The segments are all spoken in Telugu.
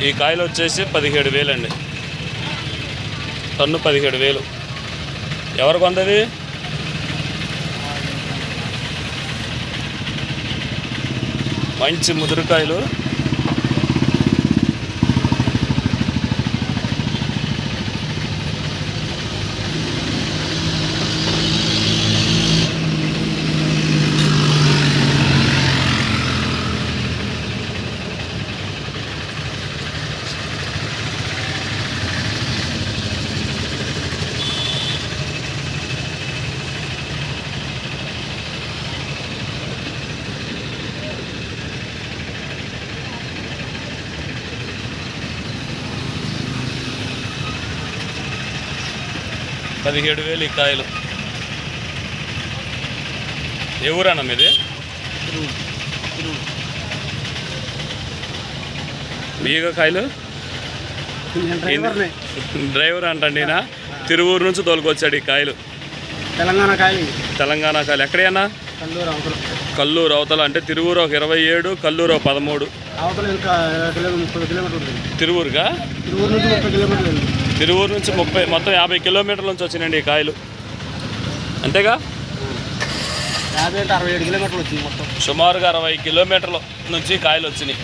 ఈ కాయలు వచ్చేసి 17,000 అండి. టన్ను 17,000. ఎవరికి కొందది? మంచి ముదురుకాయలు. $17,000 ఈ కాయలు. ఏ ఊరన్నా మీది? మీగా కాయలు డ్రైవర్ అంటండి. తిరువూరు నుంచి తోలుకొచ్చాడు ఈ కాయలు. తెలంగాణ కాయలు. ఎక్కడైనా కల్లూరు అవతల. అంటే తిరువూరు ఒక 27, కల్లూరు ఒక 13. తిరువూరుగా? తిరువూరు నుంచి 30, మొత్తం 50 కిలోమీటర్ల నుంచి వచ్చినాయండి ఈ కాయలు. అంతేగా? 67 కిలోమీటర్లు వచ్చింది మొత్తం. సుమారుగా 60 కిలోమీటర్ల నుంచి కాయలు వచ్చినాయి.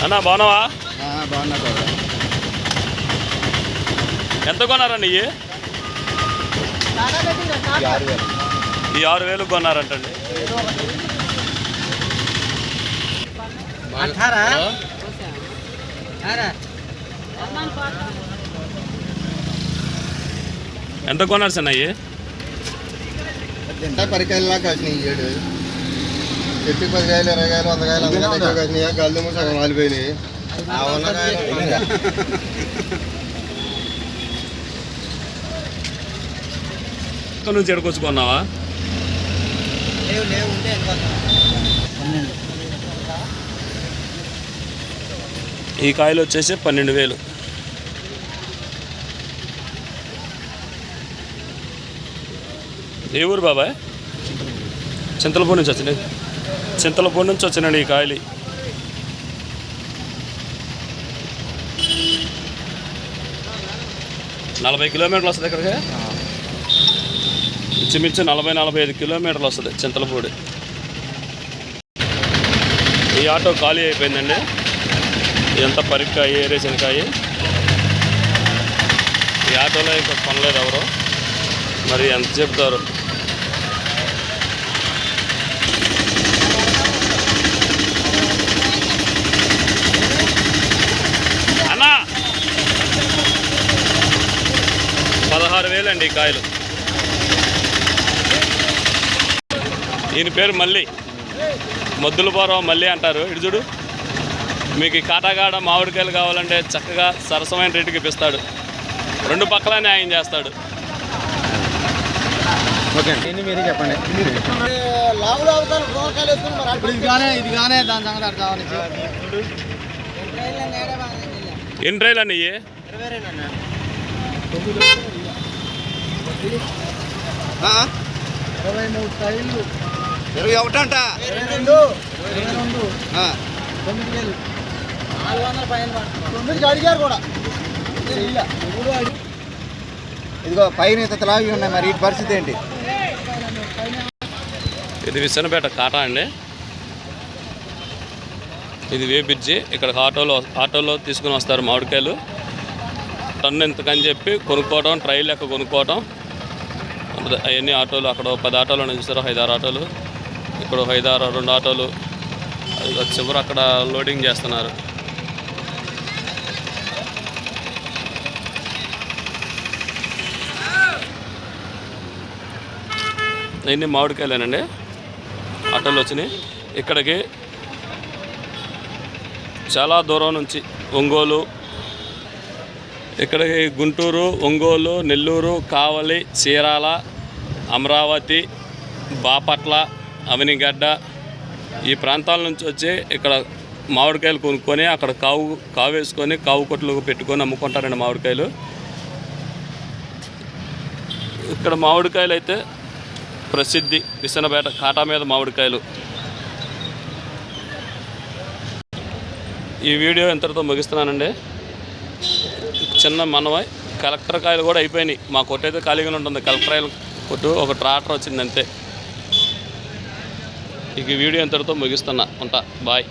అన్నా బాగున్నావా? బాగున్నా. ఎంత కొన్నారండి ఇవి? ఈ 6,000 కొన్నారంటండి. ఎంత కొన్నారు సార్ అయ్యి? పరికాయలు కాసినాయి. 7 చెప్పి 10 కాయలు 20 కాయలు 100 కాయలు 100 కాయలు కాసినాయి. గల్లు సగం వాలిపోయినాయి. నుంచి ఎడుకొచ్చుకున్నావా? ఈ కాయలు వచ్చేసి 12,000. ఏ ఊరు బాబాయ్? చింతలపూడి నుంచి వచ్చినాయి. చింతలపూడి నుంచి వచ్చినాడు ఈ కాయలు. నలభై కిలోమీటర్లు వస్తుంది ఇక్కడికి. ఇంచుమించు 40-45 కిలోమీటర్లు వస్తుంది చింతలపూడి. ఈ ఆటో ఖాళీ అయిపోయిందండి. ఇదంతా పరిక్కాయ, ఏరేసినకాయ. ఈ ఆటోలో ఇంకా కొనలేదు ఎవరు. మరి ఎంత చెప్తారు? అన్నా 16,000 అండి ఈ కాయలు. ఈయన పేరు మల్లి, మొద్దులపురం మల్లి అంటారు. ఇటు చూడు, మీకు ఈ కాటాగాడ మామిడికాయలు కావాలంటే చక్కగా సరసమైన రేటుకి ఇప్పిస్తాడు. 2 పక్కల న్యాయం చేస్తాడు. ఓకే, మీరే చెప్పండి. ఎన్ని ట్రైలు అన్నీ? 23 ట్రైలు. 21 అంట. 9,000 అడిగారు కూడా. ఇదిగో పైన ఇంత లాగి ఉన్నాయి. మరి ఈ పరిస్థితి ఏంటి? ఇది విసనపేట కాటా అండి. ఇది వే బ్రిడ్జి. ఇక్కడికి ఆటోలో తీసుకుని వస్తారు మామిడికాయలు. టన్ను ఎంతకని చెప్పి కొనుక్కోవడం, ట్రైల్ లెక్క కొనుక్కోవడం. అవన్నీ ఆటోలు. అక్కడ 10 ఆటోలు చూస్తారు, 5-6 ఆటోలు. ఇక్కడ 5-6 2 ఆటోలు. అది చివరి అక్కడ లోడింగ్ చేస్తున్నారు. ఇన్ని మామిడికాయలేనండి ఆటోలు వచ్చినాయి. ఇక్కడికి చాలా దూరం నుంచి ఒంగోలు, ఇక్కడికి గుంటూరు, ఒంగోలు, నెల్లూరు, కావలి, చీరాల, అమరావతి, బాపట్ల, అవనిగడ్డ ఈ ప్రాంతాల నుంచి వచ్చి ఇక్కడ మామిడికాయలు కొనుక్కొని అక్కడ కావు వేసుకొని కావు కొట్లు పెట్టుకొని అమ్ముకుంటారండి మామిడికాయలు. ఇక్కడ మామిడికాయలు అయితే ప్రసిద్ధి, విసనపేట కాటా మీద మామిడికాయలు. ఈ వీడియో ఇంతటితో ముగిస్తున్నానండి. చిన్న మనవాయి కలెక్టర్ కాయలు కూడా అయిపోయినాయి. మా కొట్టు అయితే ఖాళీగానే ఉంటుంది. కలెక్టర్ కాయలు కొట్టు ఒక ట్రాక్టర్ వచ్చింది అంతే. ఇక ఈ వీడియో ఇంతటితో ముగిస్తున్నా. ఉంటా, బాయ్.